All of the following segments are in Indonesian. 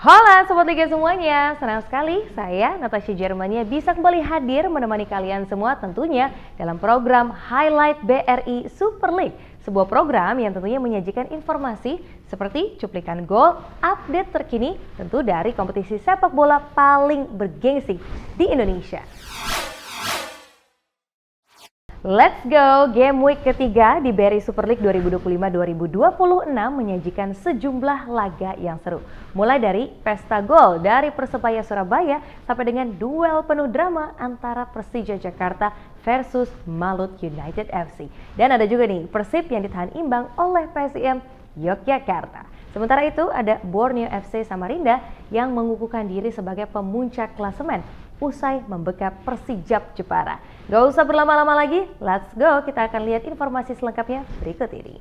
Halo Sobat Liga semuanya, senang sekali saya Natasha Germania bisa kembali hadir menemani kalian semua tentunya dalam program Highlight BRI Super League. Sebuah program yang tentunya menyajikan informasi seperti cuplikan gol, update terkini tentu dari kompetisi sepak bola paling bergengsi di Indonesia. Let's go! Game week ketiga di BRI Super League 2025-2026 menyajikan sejumlah laga yang seru. Mulai dari pesta gol dari Persebaya Surabaya sampai dengan duel penuh drama antara Persija Jakarta versus Malut United FC. Dan ada juga nih Persib yang ditahan imbang oleh PSIM Yogyakarta. Sementara itu ada Borneo FC Samarinda yang mengukuhkan diri sebagai pemuncak klasemen usai membekap Persijap Jepara. Gak usah berlama-lama lagi, let's go, kita akan lihat informasi selengkapnya berikut ini.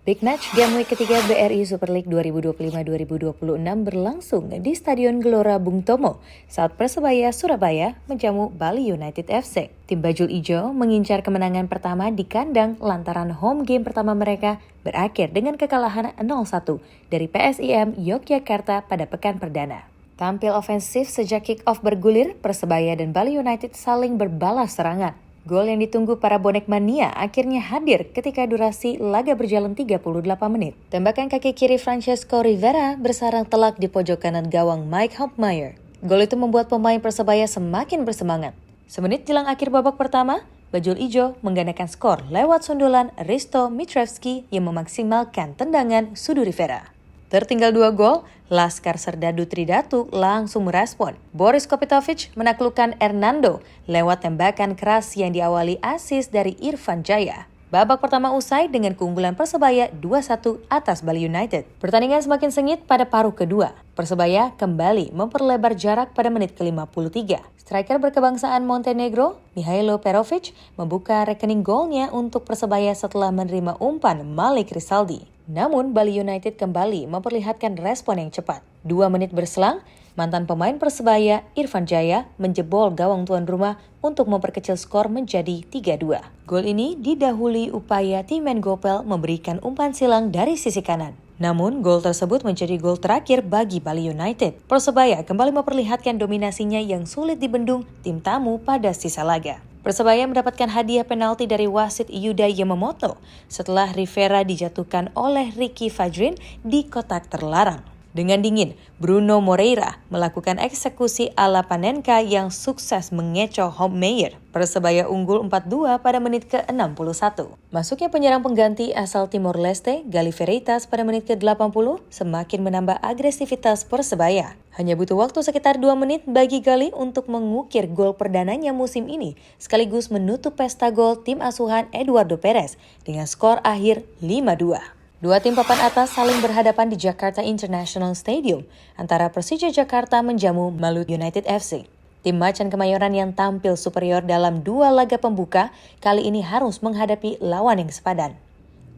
Big Match Game Week ketiga BRI Super League 2025-2026 berlangsung di Stadion Gelora Bung Tomo saat Persebaya Surabaya menjamu Bali United FC. Tim Bajul Ijo mengincar kemenangan pertama di kandang lantaran home game pertama mereka berakhir dengan kekalahan 0-1 dari PSIM Yogyakarta pada pekan perdana. Tampil ofensif sejak kick-off bergulir, Persebaya dan Bali United saling berbalas serangan. Gol yang ditunggu para bonek mania akhirnya hadir ketika durasi laga berjalan 38 menit. Tembakan kaki kiri Francesco Rivera bersarang telak di pojok kanan gawang Mike Hopmeyer. Gol itu membuat pemain Persebaya semakin bersemangat. Semenit jelang akhir babak pertama, Bajul Ijo menggandakan skor lewat sundulan Risto Mitrevski yang memaksimalkan tendangan Sudu Rivera. Tertinggal 2 gol, Laskar Serdadu Tridatu langsung merespon. Boris Kopitovic menaklukkan Hernando lewat tembakan keras yang diawali asis dari Irfan Jaya. Babak pertama usai dengan keunggulan Persebaya 2-1 atas Bali United. Pertandingan semakin sengit pada paruh kedua. Persebaya kembali memperlebar jarak pada menit ke-53. Striker berkebangsaan Montenegro, Mihailo Perovic, membuka rekening golnya untuk Persebaya setelah menerima umpan Malik Rizaldi. Namun Bali United kembali memperlihatkan respon yang cepat. 2 menit berselang, mantan pemain Persebaya Irfan Jaya menjebol gawang tuan rumah untuk memperkecil skor menjadi 3-2. Gol ini didahului upaya Timen Gopel memberikan umpan silang dari sisi kanan. Namun gol tersebut menjadi gol terakhir bagi Bali United. Persebaya kembali memperlihatkan dominasinya yang sulit dibendung tim tamu pada sisa laga. Persebaya mendapatkan hadiah penalti dari wasit Yuda Yamamoto setelah Rivera dijatuhkan oleh Ricky Fajrin di kotak terlarang. Dengan dingin, Bruno Moreira melakukan eksekusi ala Panenka yang sukses mengecoh Hopmeyer. Persebaya unggul 4-2 pada menit ke-61. Masuknya penyerang pengganti asal Timor Leste, Gali Veritas pada menit ke-80 semakin menambah agresivitas Persebaya. Hanya butuh waktu sekitar 2 menit bagi Gali untuk mengukir gol perdananya musim ini, sekaligus menutup pesta gol tim asuhan Eduardo Perez dengan skor akhir 5-2. Dua tim papan atas saling berhadapan di Jakarta International Stadium antara Persija Jakarta menjamu Malut United FC. Tim Macan Kemayoran yang tampil superior dalam 2 laga pembuka kali ini harus menghadapi lawan yang sepadan.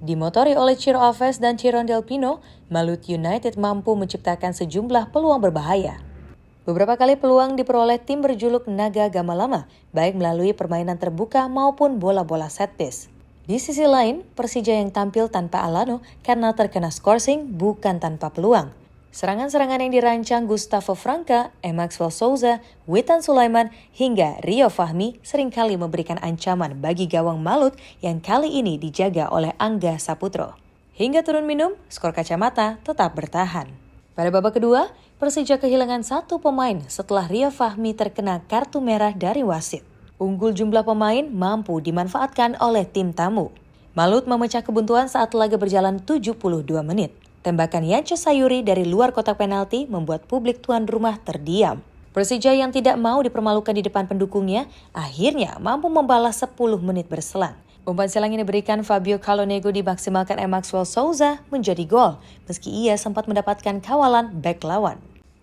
Dimotori oleh Ciro Alves dan Chiron Del Pino, Malut United mampu menciptakan sejumlah peluang berbahaya. Beberapa kali peluang diperoleh tim berjuluk Naga Gamalama, baik melalui permainan terbuka maupun bola-bola set piece. Di sisi lain, Persija yang tampil tanpa Alano karena terkena scoring bukan tanpa peluang. Serangan-serangan yang dirancang Gustavo Franca, Maxwell Souza, Witan Sulaiman, hingga Rio Fahmi seringkali memberikan ancaman bagi gawang Malut yang kali ini dijaga oleh Angga Saputro. Hingga turun minum, skor kacamata tetap bertahan. Pada babak kedua, Persija kehilangan 1 pemain setelah Rio Fahmi terkena kartu merah dari wasit. Unggul jumlah pemain mampu dimanfaatkan oleh tim tamu. Malut memecah kebuntuan saat laga berjalan 72 menit. Tembakan Yance Sayuri dari luar kotak penalti membuat publik tuan rumah terdiam. Persija yang tidak mau dipermalukan di depan pendukungnya akhirnya mampu membalas 10 menit berselang. Umpan silang yang diberikan Fabio Calonego dimaksimalkan Maxwell Souza menjadi gol, meski ia sempat mendapatkan kawalan bek lawan.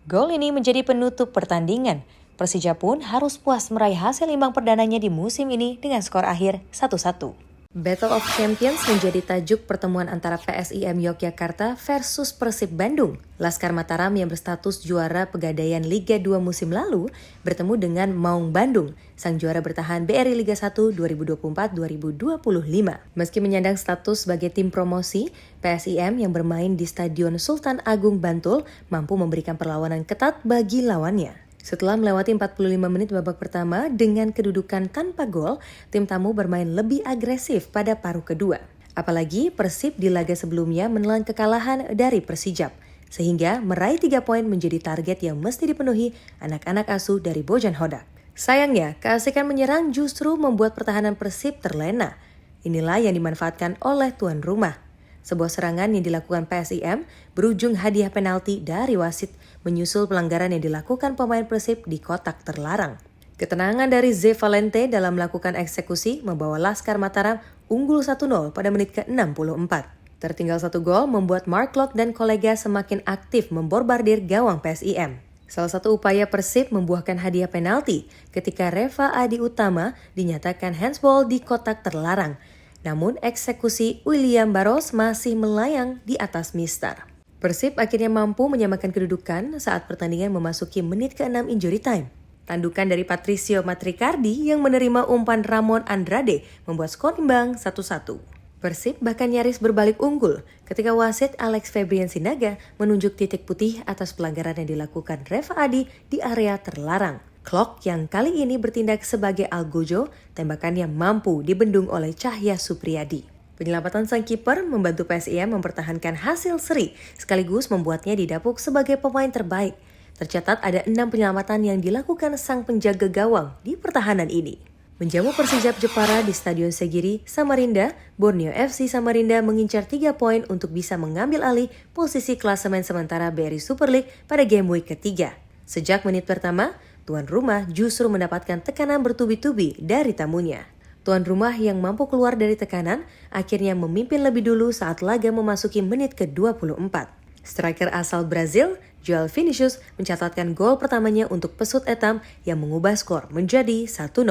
Gol ini menjadi penutup pertandingan. Persija pun harus puas meraih hasil imbang perdananya di musim ini dengan skor akhir 1-1. Battle of Champions menjadi tajuk pertemuan antara PSIM Yogyakarta versus Persib Bandung. Laskar Mataram yang berstatus juara Pegadaian Liga 2 musim lalu bertemu dengan Maung Bandung, sang juara bertahan BRI Liga 1 2024-2025. Meski menyandang status sebagai tim promosi, PSIM yang bermain di Stadion Sultan Agung Bantul mampu memberikan perlawanan ketat bagi lawannya. Setelah melewati 45 menit babak pertama dengan kedudukan tanpa gol, tim tamu bermain lebih agresif pada paruh kedua. Apalagi Persib di laga sebelumnya menelan kekalahan dari Persijap, sehingga meraih 3 poin menjadi target yang mesti dipenuhi anak-anak asuh dari Bojan Hodak. Sayangnya, keasikan menyerang justru membuat pertahanan Persib terlena. Inilah yang dimanfaatkan oleh tuan rumah. Sebuah serangan yang dilakukan PSIM berujung hadiah penalti dari wasit menyusul pelanggaran yang dilakukan pemain Persib di kotak terlarang. Ketenangan dari Z Valente dalam melakukan eksekusi membawa Laskar Mataram unggul 1-0 pada menit ke-64. Tertinggal 1 gol membuat Mark Locke dan kolega semakin aktif memborbardir gawang PSIM. Salah satu upaya Persib membuahkan hadiah penalti ketika Reva Adi Utama dinyatakan handsball di kotak terlarang. Namun eksekusi William Barros masih melayang di atas Mister. Persib akhirnya mampu menyamakan kedudukan saat pertandingan memasuki menit ke-6 injury time. Tandukan dari Patricio Matricardi yang menerima umpan Ramon Andrade membuat skor imbang 1-1. Persib bahkan nyaris berbalik unggul ketika wasit Alex Febrian Sinaga menunjuk titik putih atas pelanggaran yang dilakukan Reva Adi di area terlarang. Klok yang kali ini bertindak sebagai algojo, tembakan yang mampu dibendung oleh Cahya Supriyadi. Penyelamatan sang kiper membantu PSIM mempertahankan hasil seri, sekaligus membuatnya didapuk sebagai pemain terbaik. Tercatat ada 6 penyelamatan yang dilakukan sang penjaga gawang di pertahanan ini. Menjamu Persijap Jepara di Stadion Segiri, Samarinda, Borneo FC Samarinda mengincar 3 poin untuk bisa mengambil alih posisi klasemen sementara BRI Super League pada game week ketiga. Sejak menit pertama, tuan rumah justru mendapatkan tekanan bertubi-tubi dari tamunya. Tuan rumah yang mampu keluar dari tekanan akhirnya memimpin lebih dulu saat laga memasuki menit ke-24. Striker asal Brazil, João Vinicius, mencatatkan gol pertamanya untuk pesut etam yang mengubah skor menjadi 1-0.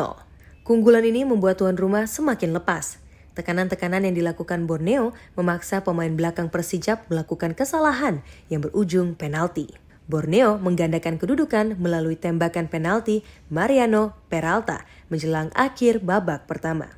Keunggulan ini membuat tuan rumah semakin lepas. Tekanan-tekanan yang dilakukan Borneo memaksa pemain belakang Persijap melakukan kesalahan yang berujung penalti. Borneo menggandakan kedudukan melalui tembakan penalti Mariano Peralta menjelang akhir babak pertama.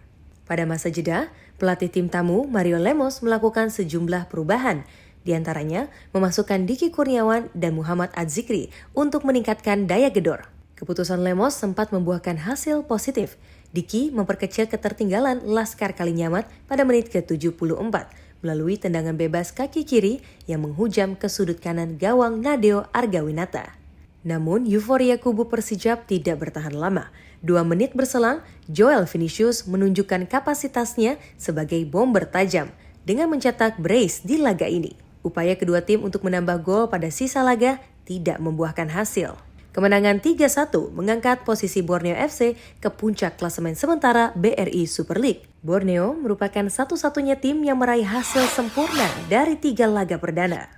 Pada masa jeda, pelatih tim tamu Mario Lemos melakukan sejumlah perubahan, di antaranya memasukkan Diki Kurniawan dan Muhammad Adzikri untuk meningkatkan daya gedor. Keputusan Lemos sempat membuahkan hasil positif. Diki memperkecil ketertinggalan Laskar Kalinyamat pada menit ke-74. melalui tendangan bebas kaki kiri yang menghujam ke sudut kanan gawang Nadeo Argawinata. Namun euforia kubu Persijap tidak bertahan lama. 2 menit berselang, João Vinicius menunjukkan kapasitasnya sebagai bom bertajam dengan mencetak brace di laga ini. Upaya kedua tim untuk menambah gol pada sisa laga tidak membuahkan hasil. Kemenangan 3-1 mengangkat posisi Borneo FC ke puncak klasemen sementara BRI Super League. Borneo merupakan satu-satunya tim yang meraih hasil sempurna dari 3 laga perdana.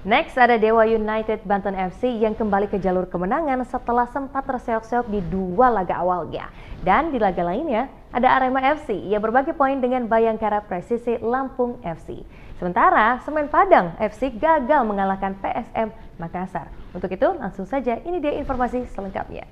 Next ada Dewa United Banten FC yang kembali ke jalur kemenangan setelah sempat terseok-seok di 2 laga awalnya. Dan di laga lainnya ada Arema FC yang berbagi poin dengan Bayangkara Presisi Lampung FC. Sementara Semen Padang FC gagal mengalahkan PSM Makassar. Untuk itu langsung saja ini dia informasi selengkapnya.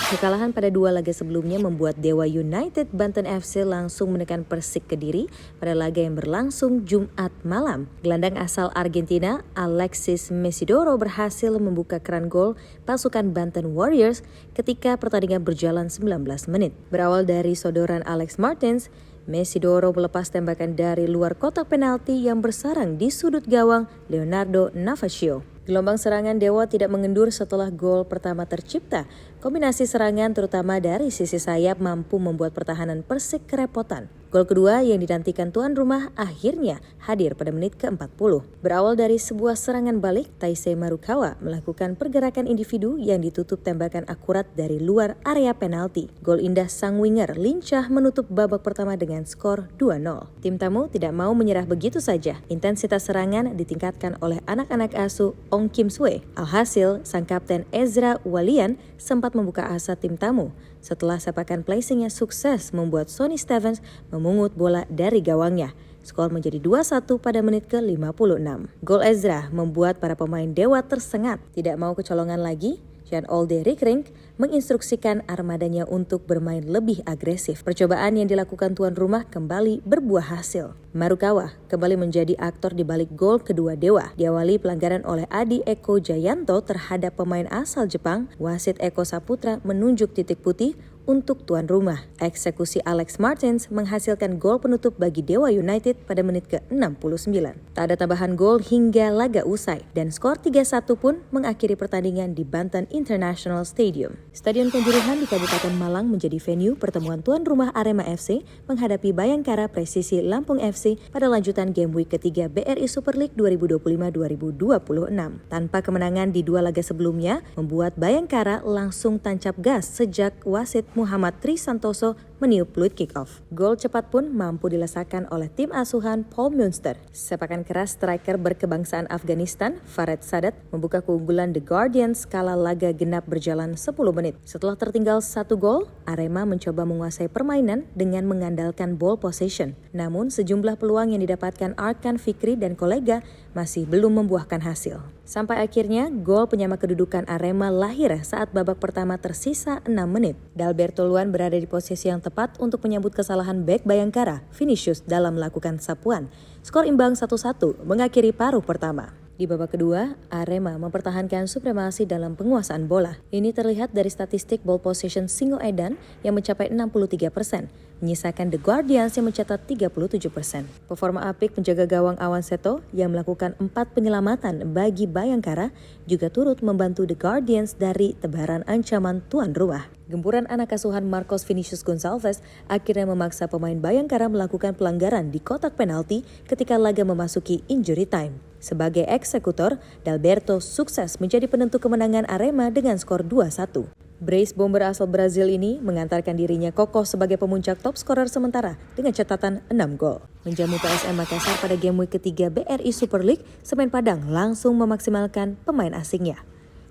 Kekalahan pada 2 laga sebelumnya membuat Dewa United Banten FC langsung menekan Persik Kediri pada laga yang berlangsung Jumat malam. Gelandang asal Argentina Alexis Mesidoro berhasil membuka keran gol pasukan Banten Warriors ketika pertandingan berjalan 19 menit. Berawal dari sodoran Alex Martins, Mesidoro melepas tembakan dari luar kotak penalti yang bersarang di sudut gawang Leonardo Navasio. Gelombang serangan Dewa tidak mengendur setelah gol pertama tercipta. Kombinasi serangan terutama dari sisi sayap mampu membuat pertahanan Persik kerepotan. Gol kedua yang dinantikan tuan rumah akhirnya hadir pada menit ke-40. Berawal dari sebuah serangan balik, Taisei Marukawa melakukan pergerakan individu yang ditutup tembakan akurat dari luar area penalti. Gol indah sang winger lincah menutup babak pertama dengan skor 2-0. Tim tamu tidak mau menyerah begitu saja. Intensitas serangan ditingkatkan oleh anak-anak asuh Ong Kim Sue. Alhasil, sang kapten Ezra Walian sempat membuka asa tim tamu setelah sepakan placingnya sukses membuat Sonny Stevens memungut bola dari gawangnya. Skor menjadi 2-1 pada menit ke-56. Gol Ezra membuat para pemain Dewa tersengat. Tidak mau kecolongan lagi, Jan-Olde Riekrink menginstruksikan armadanya untuk bermain lebih agresif. Percobaan yang dilakukan tuan rumah kembali berbuah hasil. Marukawa kembali menjadi aktor di balik gol kedua Dewa. Diawali pelanggaran oleh Adi Eko Jayanto terhadap pemain asal Jepang, wasit Eko Saputra menunjuk titik putih untuk tuan rumah. Eksekusi Alex Martins menghasilkan gol penutup bagi Dewa United pada menit ke-69. Tak ada tambahan gol hingga laga usai, dan skor 3-1 pun mengakhiri pertandingan di Banten International Stadium. Stadion Kanjuruhan di Kabupaten Malang menjadi venue pertemuan tuan rumah Arema FC menghadapi Bayangkara Presisi Lampung FC pada lanjutan game week ketiga BRI Super League 2025-2026. Tanpa kemenangan di dua laga sebelumnya, membuat Bayangkara langsung tancap gas sejak wasit Muhammad Tri Santoso meniup peluit kick-off. Gol cepat pun mampu dilesakan oleh tim asuhan Paul Münster. Sepakan keras striker berkebangsaan Afghanistan, Farid Sadat, membuka keunggulan The Guardians kala laga genap berjalan 10 menit. Setelah tertinggal 1 gol, Arema mencoba menguasai permainan dengan mengandalkan ball possession. Namun sejumlah peluang yang didapatkan Arkan Fikri dan kolega masih belum membuahkan hasil. Sampai akhirnya gol penyama kedudukan Arema lahir saat babak pertama tersisa 6 menit. Dalberto Luan berada di posisi yang tepat untuk menyambut kesalahan bek Bayangkara, Vinicius, dalam melakukan sapuan. Skor imbang 1-1 mengakhiri paruh pertama. Di babak kedua, Arema mempertahankan supremasi dalam penguasaan bola. Ini terlihat dari statistik ball possession Singoedan yang mencapai 63%, menyisakan The Guardians yang mencatat 37%. Performa apik penjaga gawang Awan Seto yang melakukan 4 penyelamatan bagi Bayangkara juga turut membantu The Guardians dari tebaran ancaman tuan rumah. Gempuran anak asuhan Marcos Vinicius Gonçalves akhirnya memaksa pemain Bayangkara melakukan pelanggaran di kotak penalti ketika laga memasuki injury time. Sebagai eksekutor, Dalberto sukses menjadi penentu kemenangan Arema dengan skor 2-1. Brace bomber asal Brazil ini mengantarkan dirinya kokoh sebagai pemuncak top scorer sementara dengan catatan 6 gol. Menjamu PSM Makassar pada game week ketiga BRI Super League, Semen Padang langsung memaksimalkan pemain asingnya.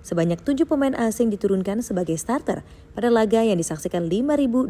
Sebanyak 7 pemain asing diturunkan sebagai starter pada laga yang disaksikan 5.200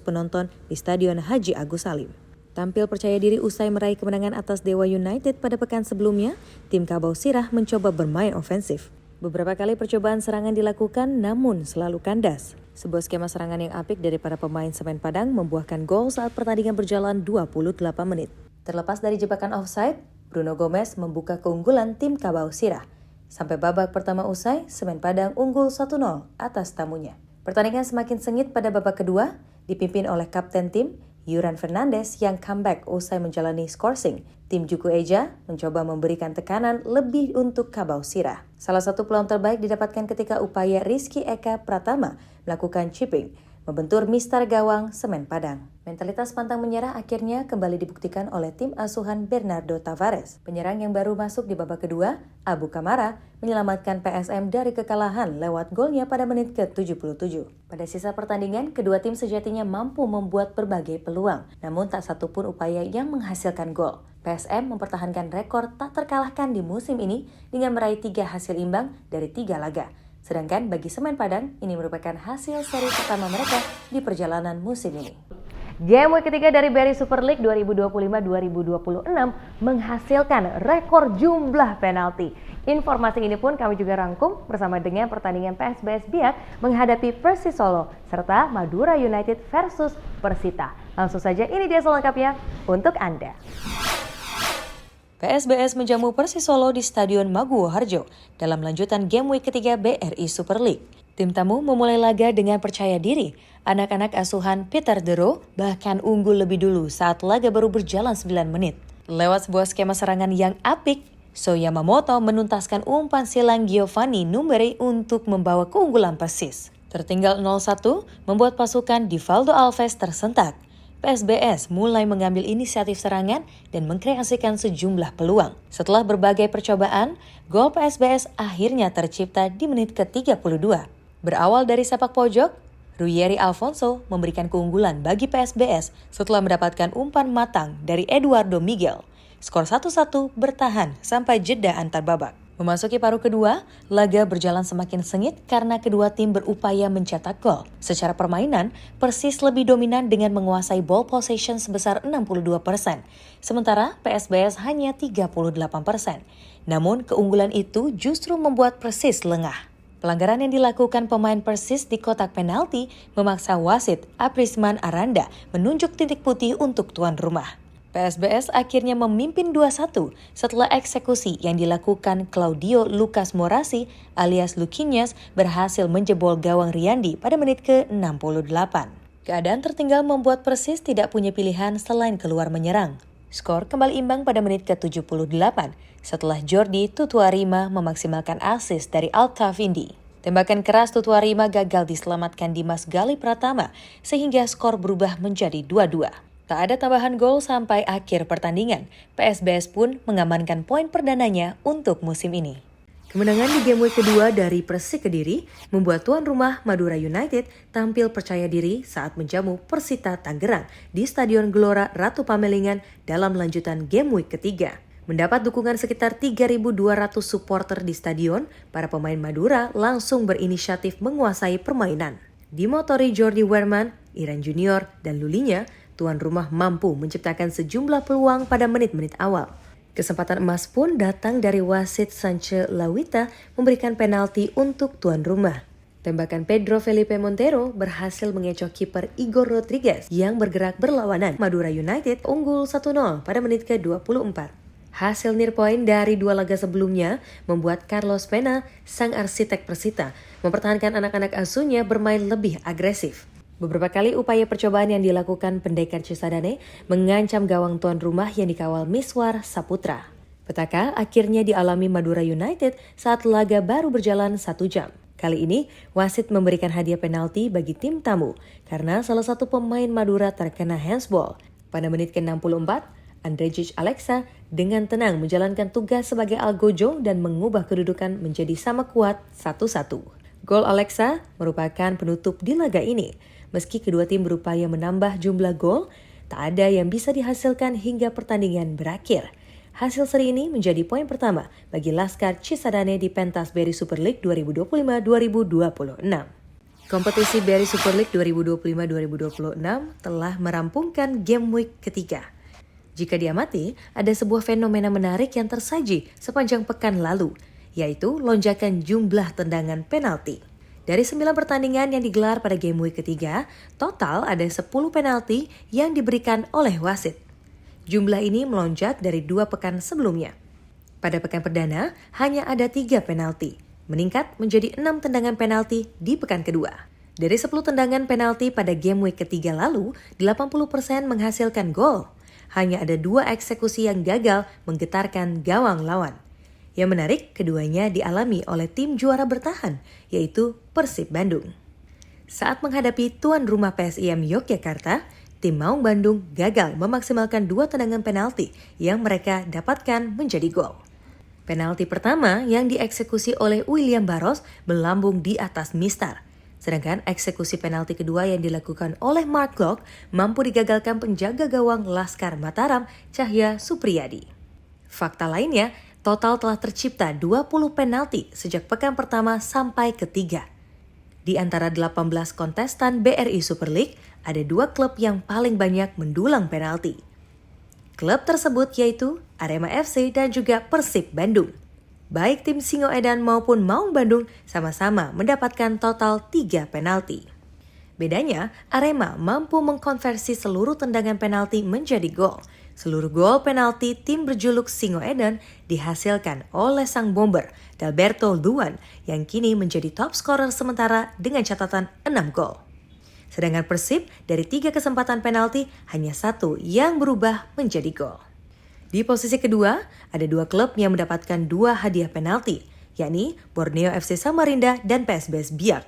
penonton di Stadion Haji Agus Salim. Tampil percaya diri usai meraih kemenangan atas Dewa United pada pekan sebelumnya, tim Kabau Sirah mencoba bermain ofensif. Beberapa kali percobaan serangan dilakukan namun selalu kandas. Sebuah skema serangan yang apik dari para pemain Semen Padang membuahkan gol saat pertandingan berjalan 28 menit. Terlepas dari jebakan offside, Bruno Gomez membuka keunggulan tim Kabau Sirah. Sampai babak pertama usai, Semen Padang unggul 1-0 atas tamunya. Pertandingan semakin sengit pada babak kedua, dipimpin oleh kapten tim, Yuran Fernandes yang comeback usai menjalani scoring. Tim Juku Eja mencoba memberikan tekanan lebih untuk Kabau Sirah. Salah satu peluang terbaik didapatkan ketika upaya Rizky Eka Pratama melakukan chipping, membentur mister gawang Semen Padang. Mentalitas pantang menyerah akhirnya kembali dibuktikan oleh tim asuhan Bernardo Tavares. Penyerang yang baru masuk di babak kedua, Abu Kamara, menyelamatkan PSM dari kekalahan lewat golnya pada menit ke-77. Pada sisa pertandingan, kedua tim sejatinya mampu membuat berbagai peluang, namun tak satupun upaya yang menghasilkan gol. PSM mempertahankan rekor tak terkalahkan di musim ini dengan meraih 3 hasil imbang dari 3 laga. Sedangkan bagi Semen Padang, ini merupakan hasil seri pertama mereka di perjalanan musim ini. Game week ketiga dari BRI Super League 2025-2026 menghasilkan rekor jumlah penalti. Informasi ini pun kami juga rangkum bersama dengan pertandingan PSBS Biak menghadapi Persis Solo serta Madura United versus Persita. Langsung saja ini dia selengkapnya untuk Anda. PSBS menjamu Persis Solo di Stadion Maguwo Harjo dalam lanjutan game week ketiga BRI Super League. Tim tamu memulai laga dengan percaya diri. Anak-anak asuhan Peter Dero bahkan unggul lebih dulu saat laga baru berjalan 9 menit. Lewat sebuah skema serangan yang apik, So Yamamoto menuntaskan umpan silang Giovanni Numbere untuk membawa keunggulan Persis. Tertinggal 0-1 membuat pasukan Divaldo Alves tersentak. PSBS mulai mengambil inisiatif serangan dan mengkreasikan sejumlah peluang. Setelah berbagai percobaan, gol PSBS akhirnya tercipta di menit ke-32. Berawal dari sepak pojok, Ruyeri Alfonso memberikan keunggulan bagi PSBS setelah mendapatkan umpan matang dari Eduardo Miguel. Skor 1-1 bertahan sampai jeda antar babak. Memasuki paruh kedua, laga berjalan semakin sengit karena kedua tim berupaya mencetak gol. Secara permainan, Persis lebih dominan dengan menguasai ball possession sebesar 62%, sementara PSBS hanya 38%. Namun, keunggulan itu justru membuat Persis lengah. Pelanggaran yang dilakukan pemain Persis di kotak penalti memaksa wasit Aprisman Aranda menunjuk titik putih untuk tuan rumah. PSBS akhirnya memimpin 2-1 setelah eksekusi yang dilakukan Claudio Lucas Morasi alias Luquinhas berhasil menjebol gawang Riyandi pada menit ke-68. Keadaan tertinggal membuat Persis tidak punya pilihan selain keluar menyerang. Skor kembali imbang pada menit ke-78 setelah Jordi Tutuarima memaksimalkan asis dari Altavindi. Tembakan keras Tutuarima gagal diselamatkan Dimas Gali Pratama sehingga skor berubah menjadi 2-2. Tak ada tambahan gol sampai akhir pertandingan. PSBS pun mengamankan poin perdananya untuk musim ini. Kemenangan di game week kedua dari Persik Kediri membuat tuan rumah Madura United tampil percaya diri saat menjamu Persita Tangerang di Stadion Gelora Ratu Pamelingan dalam lanjutan game week ketiga. Mendapat dukungan sekitar 3.200 supporter di stadion, para pemain Madura langsung berinisiatif menguasai permainan. Dimotori Jordi Werman, Iran Junior, dan Lulinya, tuan rumah mampu menciptakan sejumlah peluang pada menit-menit awal. Kesempatan emas pun datang dari wasit Sanche Lawita memberikan penalti untuk tuan rumah. Tembakan Pedro Felipe Montero berhasil mengecoh kiper Igor Rodriguez yang bergerak berlawanan. Madura United unggul 1-0 pada menit ke-24. Hasil near point dari dua laga sebelumnya membuat Carlos Pena, sang arsitek Persita, mempertahankan anak-anak asuhnya bermain lebih agresif. Beberapa kali upaya percobaan yang dilakukan pendekar Cisadane mengancam gawang tuan rumah yang dikawal Miswar Saputra. Petaka akhirnya dialami Madura United saat laga baru berjalan 1 jam. Kali ini, wasit memberikan hadiah penalti bagi tim tamu karena salah satu pemain Madura terkena handsball. Pada menit ke-64, Andrejic Alexa dengan tenang menjalankan tugas sebagai algojo dan mengubah kedudukan menjadi sama kuat 1-1. Gol Alexa merupakan penutup di laga ini. Meski kedua tim berupaya menambah jumlah gol, tak ada yang bisa dihasilkan hingga pertandingan berakhir. Hasil seri ini menjadi poin pertama bagi Laskar Cisadane di pentas BRI Super League 2025-2026. Kompetisi BRI Super League 2025-2026 telah merampungkan game week ketiga. Jika diamati, ada sebuah fenomena menarik yang tersaji sepanjang pekan lalu, yaitu lonjakan jumlah tendangan penalti. Dari 9 pertandingan yang digelar pada game week ketiga, total ada 10 penalti yang diberikan oleh wasit. Jumlah ini melonjak dari 2 pekan sebelumnya. Pada pekan perdana, hanya ada 3 penalti, meningkat menjadi 6 tendangan penalti di pekan kedua. Dari 10 tendangan penalti pada game week ketiga lalu, 80% menghasilkan gol. Hanya ada 2 eksekusi yang gagal menggetarkan gawang lawan. Yang menarik, keduanya dialami oleh tim juara bertahan, yaitu Persib Bandung. Saat menghadapi tuan rumah PSIM Yogyakarta, tim Maung Bandung gagal memaksimalkan 2 tendangan penalti yang mereka dapatkan menjadi gol. Penalti pertama yang dieksekusi oleh William Barros melambung di atas mistar. Sedangkan eksekusi penalti kedua yang dilakukan oleh Mark Klok mampu digagalkan penjaga gawang Laskar Mataram, Cahya Supriyadi. Fakta lainnya, total telah tercipta 20 penalti sejak pekan pertama sampai ketiga. Di antara 18 kontestan BRI Super League, ada 2 klub yang paling banyak mendulang penalti. Klub tersebut yaitu Arema FC dan juga Persib Bandung. Baik tim Singoedan maupun Maung Bandung sama-sama mendapatkan total 3 penalti. Bedanya, Arema mampu mengkonversi seluruh tendangan penalti menjadi gol. Seluruh gol penalti tim berjuluk Singoedan dihasilkan oleh sang bomber Dalberto Luan yang kini menjadi top scorer sementara dengan catatan 6 gol. Sedangkan Persib dari 3 kesempatan penalti hanya 1 yang berubah menjadi gol. Di posisi kedua, ada 2 klub yang mendapatkan 2 hadiah penalti, yakni Borneo FC Samarinda dan PSBS Biak.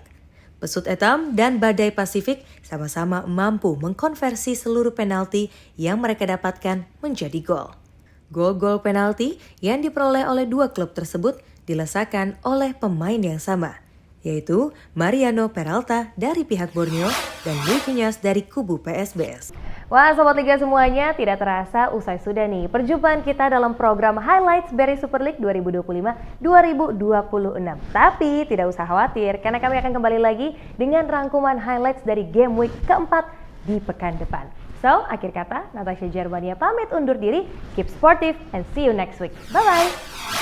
Pesut Etam dan Badai Pasifik sama-sama mampu mengkonversi seluruh penalti yang mereka dapatkan menjadi gol. Gol-gol penalti yang diperoleh oleh 2 klub tersebut dilesakan oleh pemain yang sama, yaitu Mariano Peralta dari pihak Borneo dan Luquinhas dari kubu PSBS. Wah, Sobat Liga semuanya, tidak terasa usai sudah nih perjumpaan kita dalam program Highlights BRI Super League 2025-2026. Tapi tidak usah khawatir, karena kami akan kembali lagi dengan rangkuman highlights dari game week keempat di pekan depan. So, akhir kata, Natasha Jermania pamit undur diri, keep sportive, and see you next week. Bye-bye!